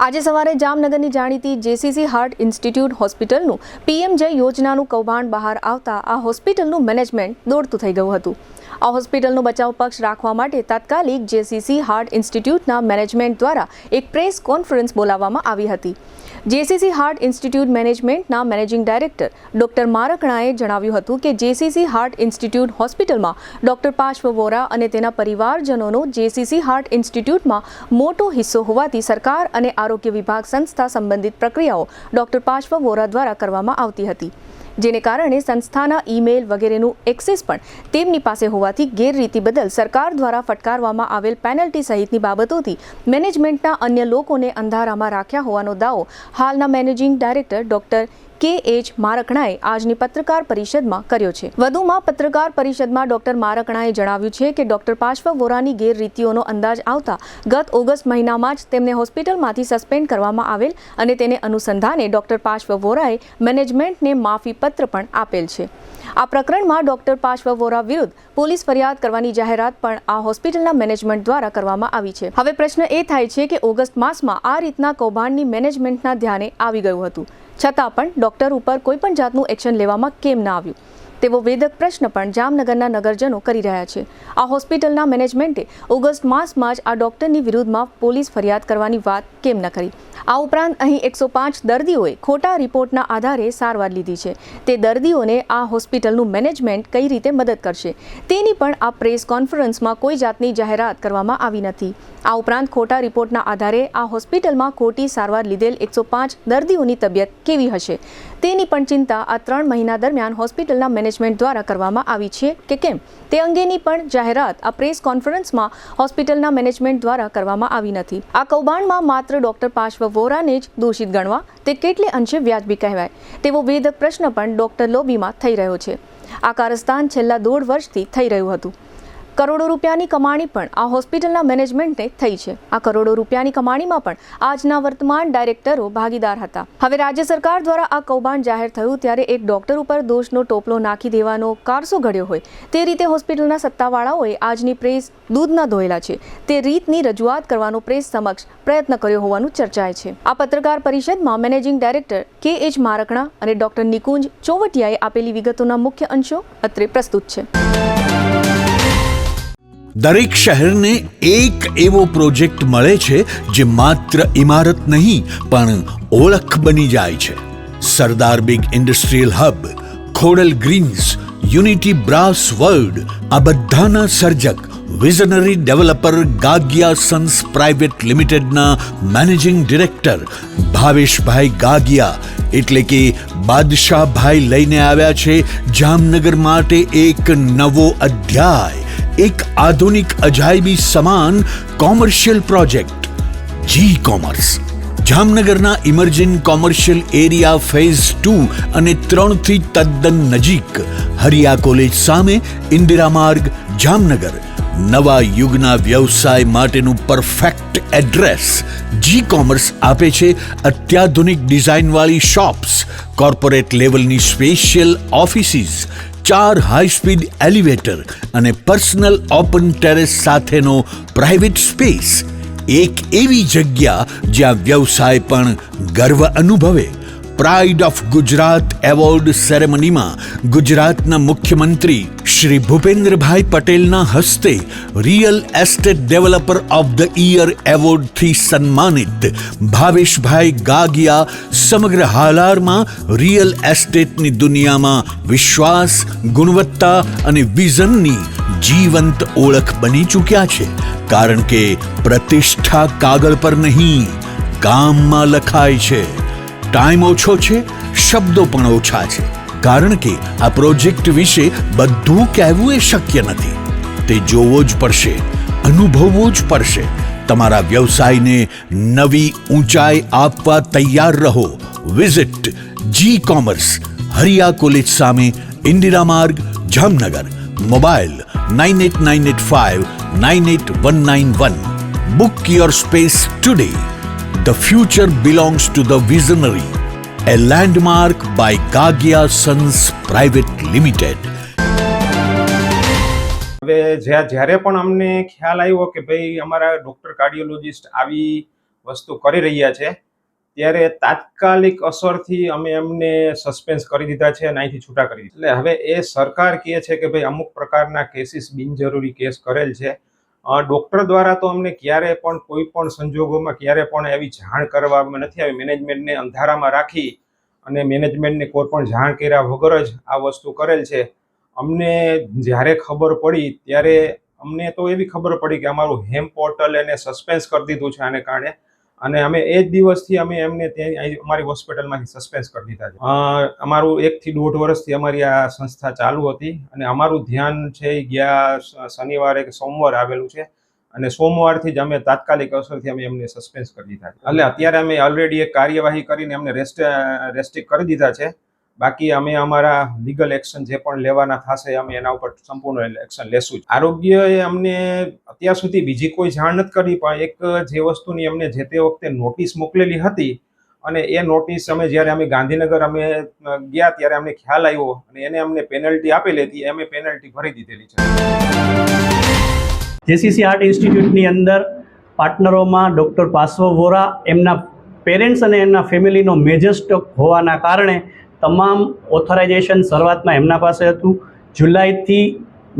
આજે સવારે જામનગરની જાણીતી જેસીસી હાર્ટ ઇન્સ્ટિટ્યૂટ હોસ્પિટલનું પીએમજય યોજનાનું કૌભાંડ બહાર આવતા આ હોસ્પિટલનું મેનેજમેન્ટ દોડતું થઈ ગયું હતું। આ હોસ્પિટલનો બચાવ પક્ષ રાખવા માટે તાત્કાલિક જેસીસી હાર્ટ ઇન્સ્ટિટ્યૂટના મેનેજમેન્ટ દ્વારા એક પ્રેસ કોન્ફરન્સ બોલાવવામાં આવી હતી। જેસીસી હાર્ટ ઇન્સ્ટિટ્યૂટ મેનેજમેન્ટના મેનેજિંગ ડાયરેક્ટર ડોક્ટર મારકણાએ જણાવ્યું હતું કે જેસીસી હાર્ટ ઇન્સ્ટિટ્યૂટ હોસ્પિટલમાં ડોક્ટર પાર્શ્વ વોરા અને તેના પરિવારજનોનો જેસીસી હાર્ટ ઇન્સ્ટિટ્યૂટમાં મોટો હિસ્સો હોવાથી સરકાર અને આરોગ્ય વિભાગ સંસ્થા સંબંધિત પ્રક્રિયાઓ ડોક્ટર પાર્શ્વ વોરા દ્વારા કરવામાં આવતી હતી, જેને કારણે સંસ્થાના ઈમેલ વગેરેનું એક્સેસ પણ તેમની પાસે હોવાથી ગેરરીતિ બદલ સરકાર દ્વારા ફટકારવામાં આવેલ પેનલ્ટી સહિતની બાબતોથી મેનેજમેન્ટના અન્ય લોકોને અંધારામાં રાખ્યા હોવાનો દાવો હાલના મેનેજિંગ ડાયરેક્ટર ડોક્ટર કે.એચ. મારકણાએ આજની પત્રકાર પરિષદમાં કર્યો છે। વધુમાં પત્રકાર પરિષદમાં ડોક્ટર મારકણાએ જણાવ્યું છે કે ડોક્ટર પાર્શ્વ વોરાની ગેરરીતિઓનો અંદાજ આવતા ગત ઓગસ્ટ મહિનામાં જ તેમને હોસ્પિટલમાંથી સસ્પેન્ડ કરવામાં આવેલ અને તેને અનુસંધાને ડોક્ટર પાર્શ્વ વોરાએ મેનેજમેન્ટને માફી પત્ર પણ આપેલ છે। આ પ્રકરણમાં ડોક્ટર પાર્શ્વ વોરા વિરુદ્ધ પોલીસ ફરિયાદ કરવાની જાહેરાત પણ આ હોસ્પિટલના મેનેજમેન્ટ દ્વારા કરવામાં આવી છે। હવે પ્રશ્ન એ થાય છે કે ઓગસ્ટ માસમાં આ રીતના કૌભાંડની મેનેજમેન્ટના ધ્યાને આવી ગયું હતું, છતાં પણ ડોક્ટર ઉપર કોઈ પણ જાતનું એક્શન લેવામાં કેમ ના આવ્યું તેવો વેધક પ્રશ્ન પણ જામનગરના નગરજનો કરી રહ્યા છે। આ હોસ્પિટલના મેનેજમેન્ટે ઓગસ્ટ માસમાં જ આ ડોક્ટરની વિરુદ્ધમાં પોલીસ ફરિયાદ કરવાની વાત કેમ ન કરી? આ ઉપરાંત અહીં 105 દર્દીઓએ ખોટા રિપોર્ટના આધારે સારવાર લીધી છે। તે દર્દીઓને આ હોસ્પિટલનું મેનેજમેન્ટ કઈ રીતે મદદ કરશે તેની પણ આ પ્રેસ કોન્ફરન્સમાં કોઈ જાતની જાહેરાત કરવામાં આવી નથી। આ ઉપરાંત ખોટા રિપોર્ટના આધારે આ હોસ્પિટલમાં ખોટી સારવાર લીધેલ 105 દર્દીઓની તબિયત કેવી હશે તેની પણ ચિંતા આ 3 મહિના દરમિયાન હોસ્પિટલના મેનેજમેન્ટ દ્વારા કરવામાં આવી છે કે કેમ તે અંગેની પણ જાહેરાત આ પ્રેસ કોન્ફરન્સમાં હોસ્પિટલના મેનેજમેન્ટ દ્વારા કરવામાં આવી નથી। આ કૌભાંડમાં માત્ર ડોક્ટર પાર્શ્વ વોરાને જ દોષિત ગણવા તે કેટલે અંશે વ્યાજબી કહેવાય તેવો વેધક પ્રશ્ન પણ ડોક્ટર લોબીમાં થઈ રહ્યો છે। આ કારસ્તાન છેલ્લા 1.5 વર્ષથી થઈ રહ્યું હતું। કરોડો રૂપિયાની કમાણી પણ આ હોસ્પિટલના મેનેજમેન્ટને થઈ છે। આ કરોડો રૂપિયાની કમાણીમાં પણ આજના વર્તમાન ડાયરેક્ટરો ભાગીદાર હતા। હવે રાજ્ય સરકાર દ્વારા આ કૌભાંડ જાહેર થયું ત્યારે એક ડોક્ટર ઉપર દોષનો ટોપલો નાખી દેવાનો કારસો ઘડ્યો હોય તે રીતે હોસ્પિટલના સત્તાવાળાઓએ આજની પ્રેસ દૂધના ધોયેલા છે તે રીતની રજૂઆત કરવાનો પ્રેસ સમક્ષ પ્રયત્ન કર્યો હોવાનું ચર્ચાય છે। આ પત્રકાર પરિષદમાં મેનેજિંગ ડાયરેક્ટર કે.એચ. મારકણા અને ડોક્ટર નિકુંજ ચોવટિયાએ આપેલી વિગતોના મુખ્ય અંશો અત્રે પ્રસ્તુત છે। દરેક શહેરને એક એવો પ્રોજેક્ટ મળે છે જે માત્ર ઇમારત નહીં પણ ઓળખ બની જાય છે। Sardar big industrial hub, Khodal greens, unity brass world, આ બધાના સર્જક visionary developer Gagiya sons private લિમિટેડના મેનેજિંગ ડિરેક્ટર ભાવેશભાઈ ગાગિયા એટલે કે બાદશાહભાઈ લઈને આવ્યા છે જામનગર માટે એક નવો અધ્યાય, એક આધુનિક અજાયબી સમાન કોમર્શિયલ પ્રોજેક્ટ જી કોમર્સ। જામનગરના ઇમર્જિંગ કોમર્શિયલ એરિયા ફેઝ 2 અને 3 થી તદ્દન નજીક હરિયા કોલેજ સામે ઇન્દિરા માર્ગ જામનગર નવા યુગના વ્યવસાય માટેનું પરફેક્ટ એડ્રેસ। જી કોમર્સ આપે છે અત્યાધુનિક ડિઝાઇનવાળી શોપ્સ, કોર્પોરેટ લેવલની special offices, 4 high speed elevator અને પર્સનલ ઓપન ટેરેસ સાથેનો પ્રાઇવેટ સ્પેસ। એક એવી જગ્યા જ્યાં વ્યવસાય પણ ગર્વ અનુભવે। પ્રાઇડ ઓફ ગુજરાત એવોર્ડ સેરેમનીમાં ગુજરાતના મુખ્યમંત્રી શ્રી ભૂપેન્દ્રભાઈ પટેલના હસ્તે real estate developer of the year એવોર્ડથી સન્માનિત ભાવેશભાઈ ગાગિયા સમગ્ર હાલારમાં રિયલ એસ્ટેટની દુનિયામાં વિશ્વાસ, ગુણવત્તા અને વિઝનની જીવંત ઓળખ બની ચૂક્યા છે, કારણ કે પ્રતિષ્ઠા કાગળ પર નહીં કામમાં લખાય છે। ટાઈમ ઓછો છે, શબ્દો પણ ઓછા છે, કારણ કે આ પ્રોજેક્ટ વિશે બધું કહેવું એ શક્ય નથી। તે જોવો જ પડશે, અનુભવવો જ પડશે। તમારા વ્યવસાયને નવી ઊંચાઈ આપવા તૈયાર રહો। વિઝિટ જી કોમર્સ, હરિયા કોલેજ સામે, ઇન્દિરા માર્ગ, Jamnagar. Mobile 9898598191। Book your space today. The future belongs to the visionary, a landmark by Gagia Sons Private Limited. હવે જ્યારે પણ અમને ખ્યાલ આવ્યો કે ભાઈ અમારા ડોક્ટર કાર્ડિયોલોજિસ્ટ આવી વસ્તુ કરી રહ્યા છે, ત્યારે તાત્કાલિક અસરથી અમે એમને સસ્પેન્સ કરી દીધા છે અને અહીંથી છૂટા કરી દીધા. એટલે હવે એ સરકાર કહે છે કે ભાઈ અમુક પ્રકારના કેસીસ બિનજરૂરી કેસ કરેલ છે. ડૉક્ટર દ્વારા તો અમને ક્યારે પણ કોઈ પણ સંજોગોમાં ક્યારે પણ એવી જાણ કરવામાં નથી આવી. મેનેજમેન્ટને અંધારામાં રાખી અને મેનેજમેન્ટને કોઈ પણ જાણ કર્યા વગર જ આ વસ્તુ કરેલ છે. અમને જ્યારે ખબર પડી ત્યારે અમને તો એવી ખબર પડી કે અમારું હેમ પોર્ટલ એને સસ્પેન્સ કરી દીધું છે આને કારણે, અને અમે એ જ દિવસથી અમે એમને ત્યાં અમારી હોસ્પિટલમાંથી સસ્પેન્સ કરી દીધા છે. અમારું 1 થી 1.5 વર્ષથી અમારી આ સંસ્થા ચાલુ હતી અને અમારું ધ્યાન છે એ ગયા શનિવારે કે સોમવારે આવેલું છે, અને સોમવારથી જ અમે તાત્કાલિક અસરથી અમે એમને સસ્પેન્સ કરી દીધા છે. એટલે અત્યારે અમે ઓલરેડી એક કાર્યવાહી કરીને એમને રેસ્ટ્રિક્ટ કરી દીધા છે. બાકી અમે અમારા લીગલ એક્શન જે પણ લેવાના થશે અમે એના ઉપર સંપૂર્ણ એક્શન લેશું. આરોગ્યએ અમને અત્યાર સુધી બીજી કોઈ જાણ નથી કરી, પણ એક જે વસ્તુની અમને જે તે વખતે નોટિસ મોકલેલી હતી, અને એ નોટિસ અમે જ્યારે અમે ગાંધીનગર અમે ગયા ત્યારે અમને ખ્યાલ આવ્યો અને એને અમને પેનલ્ટી આપેલી હતી, અમે પેનલ્ટી ભરી દીધેલી છે. જેસીસી હાર્ટ ઇન્સ્ટિટ્યૂટની અંદર પાર્ટનરોમાં ડૉક્ટર પાર્શ્વ વોરા, એમના પેરેન્ટ્સ અને એમના ફેમિલીનો મેજર સ્ટોક હોવાના કારણે તમામ ઓથોરાઇઝેશન શરૂઆતમાં એમના પાસે હતું. જુલાઈથી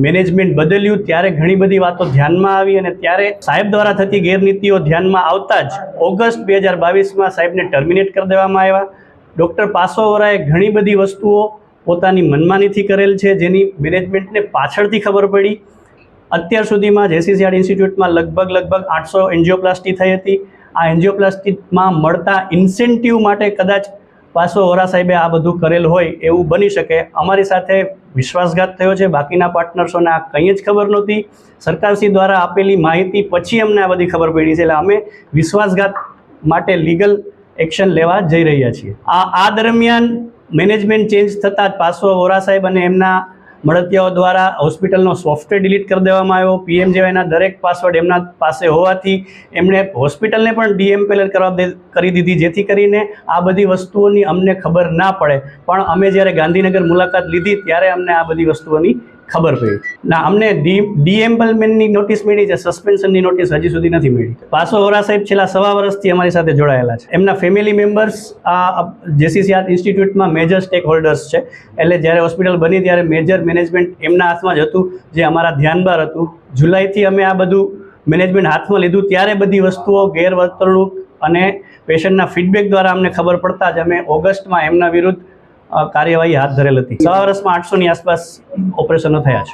મેનેજમેન્ટ બદલ્યું ત્યારે ઘણી બધી વાતો ધ્યાનમાં આવી, અને ત્યારે સાહેબ દ્વારા થતી ગેરનીતિઓ ધ્યાનમાં આવતા જ ઓગસ્ટ 2022માં સાહેબને ટર્મિનેટ કરી દેવામાં આવ્યા. ડૉક્ટર પાર્શ્વ વોરાએ ઘણી બધી વસ્તુઓ પોતાની મનમાનીથી કરેલ છે, જેની મેનેજમેન્ટને પાછળથી ખબર પડી. અત્યાર સુધીમાં જેસીસી હાર્ટ ઇન્સ્ટિટ્યૂટમાં લગભગ 800 એન્જિયોપ્લાસ્ટી થઈ હતી. આ એન્જિયોપ્લાસ્ટીમાં મળતા ઇન્સેન્ટિવ માટે કદાચ પાર્શ્વ વોરા સાહેબે આ બધું કરેલ હોય એવું બની શકે. અમારી સાથે વિશ્વાસઘાત થયો છે. બાકીના પાર્ટનર્સોને આ કંઈ જ ખબર નહોતી. સરકારશ્રી દ્વારા આપેલી માહિતી પછી અમને આ બધી ખબર પડી છે, એટલે અમે વિશ્વાસઘાત માટે લીગલ એક્શન લેવા જઈ રહ્યા છીએ. આ દરમિયાન મેનેજમેન્ટ ચેન્જ થતાં જ પાર્શ્વ વોરા સાહેબ અને એમના મળતિયાઓ દ્વારા હોસ્પિટલનો સોફ્ટવેર ડિલીટ કરી દેવામાં આવ્યો. પીએમજેવાયના દરેક પાસવર્ડ એમના પાસે હોવાથી એમણે હોસ્પિટલને પણ ડીએમપેલર કરી દીધી, જેથી કરીને આ બધી વસ્તુઓની અમને ખબર ના પડે. પણ અમે જ્યારે ગાંધીનગર મુલાકાત લીધી ત્યારે અમને આ બધી વસ્તુઓની ખબર પડી. ના, અમને ડીએમ્પલમેન્ટની નોટિસ મળી છે, સસ્પેન્શનની નોટિસ હજી સુધી નથી મળી. પાર્શ્વ વોરા સાહેબ છેલ્લા 1.5 વર્ષથી અમારી સાથે જોડાયેલા છે. એમના ફેમિલી મેમ્બર્સ આ જેસીસી હાર્ટ ઇન્સ્ટિટ્યૂટમાં મેજર સ્ટેક હોલ્ડર્સ છે. એટલે જ્યારે હોસ્પિટલ બની ત્યારે મેજર મેનેજમેન્ટ એમના હાથમાં જ હતું, જે અમારા ધ્યાન બહાર હતું. જુલાઈથી અમે આ બધું મેનેજમેન્ટ હાથમાં લીધું ત્યારે બધી વસ્તુઓ ગેરવર્તણૂક અને પેશન્ટના ફીડબેક દ્વારા અમને ખબર પડતા જ અમે ઓગસ્ટમાં એમના વિરુદ્ધ કાર્યવાહી હાથ ધરેલ હતી. 1.5 વર્ષમાં 800ની આસપાસ ઓપરેશનો થયા છે.